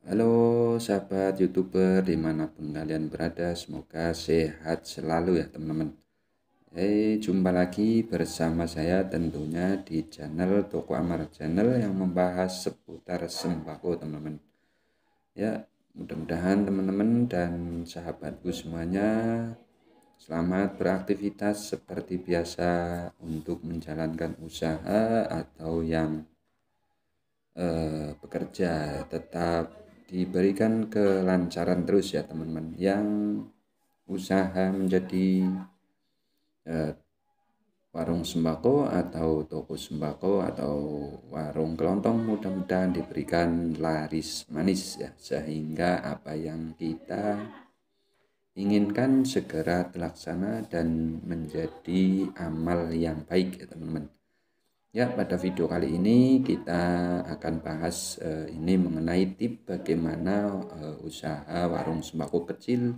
Halo sahabat YouTuber dimanapun kalian berada, semoga sehat selalu ya teman-teman. Jumpa lagi bersama saya tentunya di channel Toko Amar Channel yang membahas seputar sembako teman-teman. Ya, mudah-mudahan teman-teman dan sahabatku semuanya selamat beraktivitas seperti biasa untuk menjalankan usaha atau yang bekerja, tetap diberikan kelancaran terus ya teman-teman. Yang usaha menjadi warung sembako atau toko sembako atau warung kelontong, mudah-mudahan diberikan laris manis ya, sehingga apa yang kita inginkan segera terlaksana dan menjadi amal yang baik ya teman-teman. Ya, pada video kali ini kita akan bahas ini mengenai tips bagaimana usaha warung sembako kecil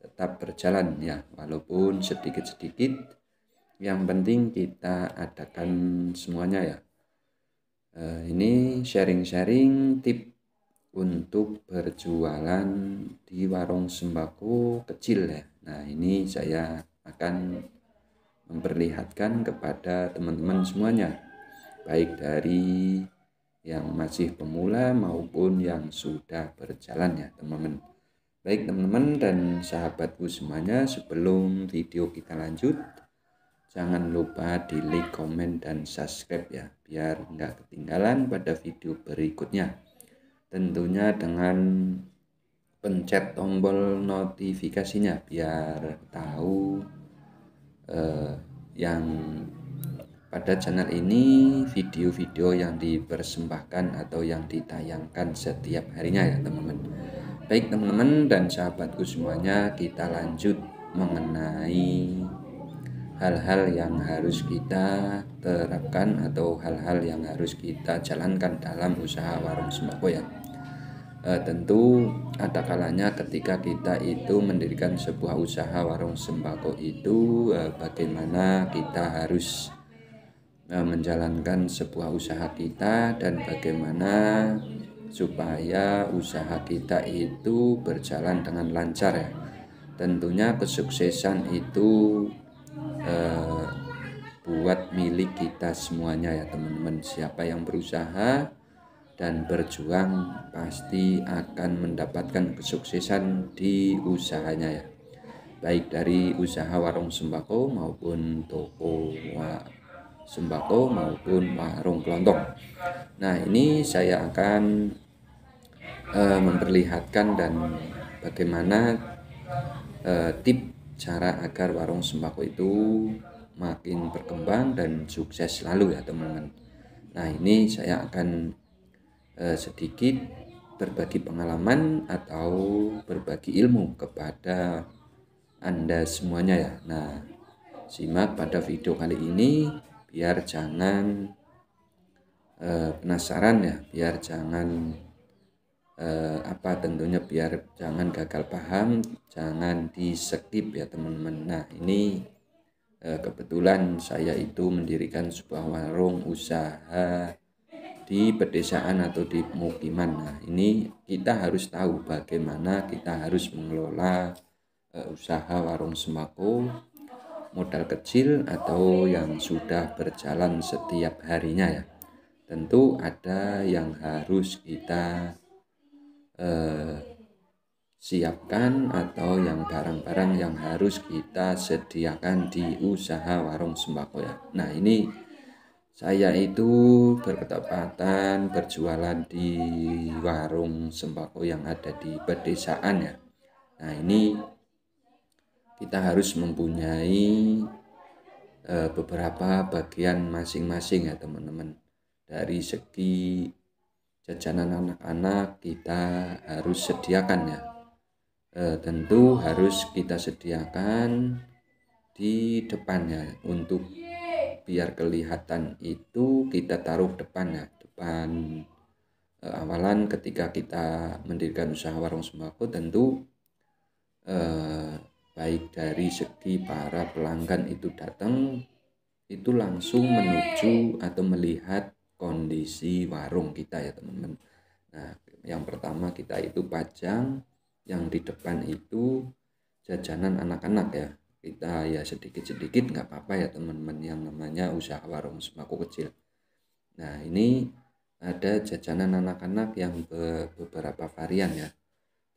tetap berjalan ya, walaupun sedikit-sedikit. Yang penting kita adakan semuanya ya. Ini sharing-sharing tips untuk berjualan di warung sembako kecil ya. Nah, ini saya akan memperlihatkan kepada teman-teman semuanya, baik dari yang masih pemula maupun yang sudah berjalan ya teman-teman. Baik teman-teman dan sahabatku semuanya, sebelum video kita lanjut, jangan lupa di like, komen, dan subscribe ya, biar nggak ketinggalan pada video berikutnya. Tentunya dengan pencet tombol notifikasinya biar tahu yang pada channel ini video-video yang dipersembahkan atau yang ditayangkan setiap harinya ya teman-teman. Baik teman-teman dan sahabatku semuanya, kita lanjut mengenai hal-hal yang harus kita terapkan atau hal-hal yang harus kita jalankan dalam usaha warung sembako ya. Tentu ada kalanya ketika kita itu mendirikan sebuah usaha warung sembako itu bagaimana kita harus menjalankan sebuah usaha kita dan bagaimana supaya usaha kita itu berjalan dengan lancar ya. Tentunya kesuksesan itu buat milik kita semuanya ya teman-teman. Siapa yang berusaha dan berjuang pasti akan mendapatkan kesuksesan di usahanya ya, baik dari usaha warung sembako maupun toko sembako maupun warung kelontong. Nah, ini saya akan memperlihatkan dan bagaimana tips cara agar warung sembako itu makin berkembang dan sukses selalu ya teman-teman. Nah, ini saya akan sedikit berbagi pengalaman atau berbagi ilmu kepada Anda semuanya ya. Nah, simak pada video kali ini biar jangan penasaran ya, biar jangan tentunya biar jangan gagal paham, jangan di skip ya teman-teman. Nah, ini kebetulan saya itu mendirikan sebuah warung usaha di pedesaan atau di pemukiman. Nah, ini kita harus tahu bagaimana kita harus mengelola usaha warung sembako modal kecil atau yang sudah berjalan setiap harinya ya. Tentu ada yang harus kita siapkan atau yang barang-barang yang harus kita sediakan di usaha warung sembako ya. Nah, ini saya itu berketepatan berjualan di warung sembako yang ada di pedesaan ya. Nah, ini kita harus mempunyai beberapa bagian masing-masing ya teman-teman. Dari segi jajanan anak-anak kita harus sediakan ya. Tentu harus kita sediakan di depannya untuk biar kelihatan itu kita taruh depan ya, depan awalan ketika kita mendirikan usaha warung sembako. Tentu baik dari segi para pelanggan itu datang itu langsung menuju atau melihat kondisi warung kita ya teman-teman. Nah, yang pertama kita itu pajang, yang di depan itu jajanan anak-anak ya. Kita ya sedikit-sedikit nggak apa-apa ya teman-teman, yang namanya usaha warung sembako kecil. Nah, ini ada jajanan anak-anak yang beberapa varian ya.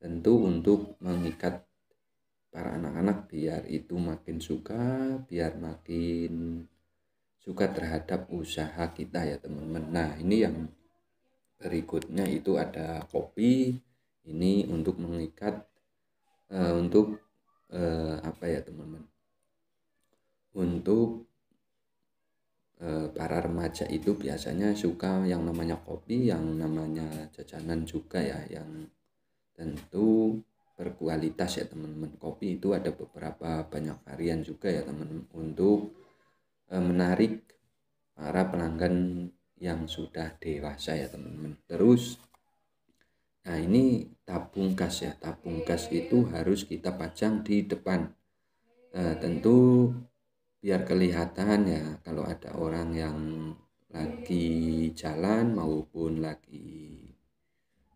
Tentu untuk mengikat para anak-anak biar itu makin suka, biar makin suka terhadap usaha kita ya teman-teman. Nah, ini yang berikutnya itu ada kopi. Ini untuk mengikat untuk apa ya teman-teman, untuk para remaja itu biasanya suka yang namanya kopi, yang namanya jajanan juga ya, yang tentu berkualitas ya teman-teman. Kopi itu ada beberapa banyak varian juga ya teman-teman, untuk menarik para pelanggan yang sudah dewasa ya teman-teman. Terus nah ini tabung gas ya, tabung gas itu harus kita pajang di depan. Tentu biar kelihatan ya, kalau ada orang yang lagi jalan maupun lagi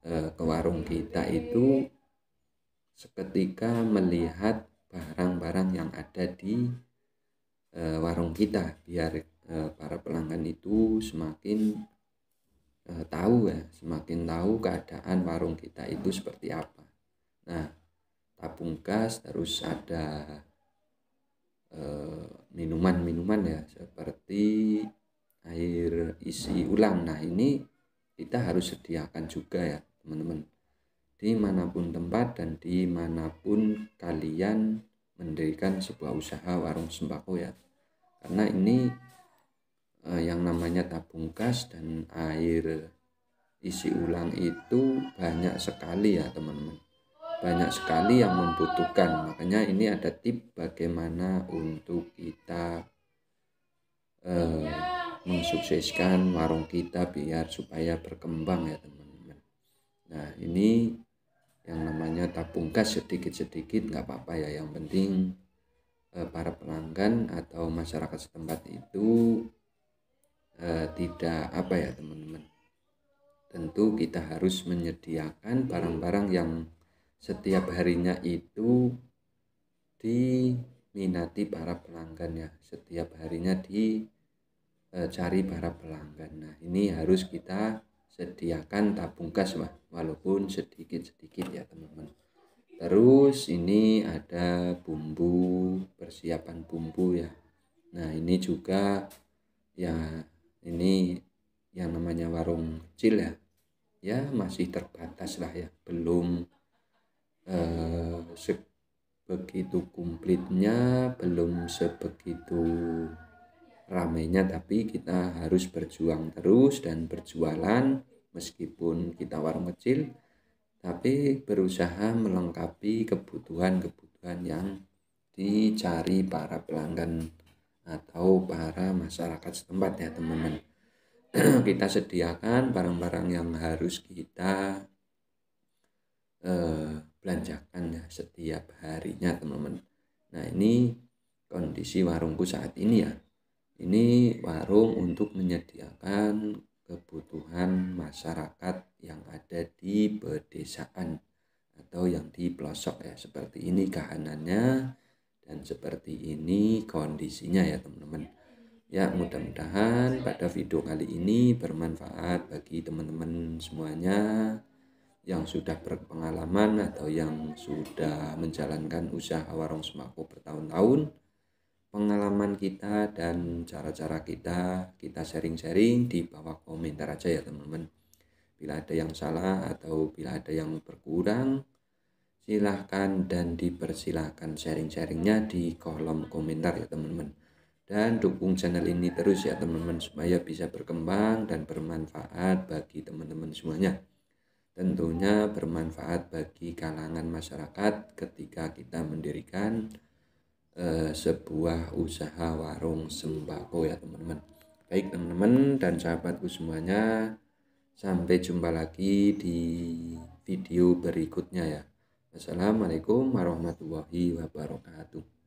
ke warung kita itu seketika melihat barang-barang yang ada di warung kita, biar para pelanggan itu semakin tahu ya, semakin tahu keadaan warung kita itu seperti apa. Nah, tabung gas, terus ada minuman-minuman ya, seperti air isi ulang. Nah, ini kita harus sediakan juga ya teman-teman, dimanapun tempat dan dimanapun kalian mendirikan sebuah usaha warung sembako ya. Karena ini yang namanya tabung gas dan air isi ulang itu banyak sekali ya teman-teman, banyak sekali yang membutuhkan. Makanya ini ada tips bagaimana untuk kita mensukseskan warung kita biar supaya berkembang ya teman-teman. Nah, ini yang namanya tabung gas sedikit-sedikit nggak apa-apa ya, yang penting para pelanggan atau masyarakat setempat itu tidak apa ya teman-teman, tentu kita harus menyediakan barang-barang yang setiap harinya itu diminati para pelanggan ya, setiap harinya dicari para pelanggan. Nah, ini harus kita sediakan tabung gas walaupun sedikit-sedikit ya teman-teman. Terus ini ada bumbu, persiapan bumbu ya. Nah, ini juga ya, ini yang namanya warung kecil ya, ya masih terbatas lah ya, belum sebegitu komplitnya, belum sebegitu ramainya, tapi kita harus berjuang terus dan berjualan meskipun kita warung kecil, tapi berusaha melengkapi kebutuhan-kebutuhan yang dicari para pelanggan atau para masyarakat setempat ya teman-teman. Kita sediakan barang-barang yang harus kita belanjakan ya setiap harinya teman-teman. Nah, ini kondisi warungku saat ini ya. Ini warung untuk menyediakan kebutuhan masyarakat yang ada di pedesaan atau yang di pelosok ya. Seperti ini kahanannya dan seperti ini kondisinya ya teman-teman. Ya, mudah-mudahan pada video kali ini bermanfaat bagi teman-teman semuanya yang sudah berpengalaman atau yang sudah menjalankan usaha warung sembako bertahun-tahun. Pengalaman kita dan cara-cara kita sharing-sharing di bawah komentar aja ya teman-teman. Bila ada yang salah atau bila ada yang berkurang, silahkan dan dipersilahkan sharing-sharingnya di kolom komentar ya teman-teman. Dan dukung channel ini terus ya teman-teman, supaya bisa berkembang dan bermanfaat bagi teman-teman semuanya. Tentunya bermanfaat bagi kalangan masyarakat ketika kita mendirikan sebuah usaha warung sembako ya teman-teman. Baik teman-teman dan sahabatku semuanya, sampai jumpa lagi di video berikutnya ya. Wassalamualaikum warahmatullahi wabarakatuh.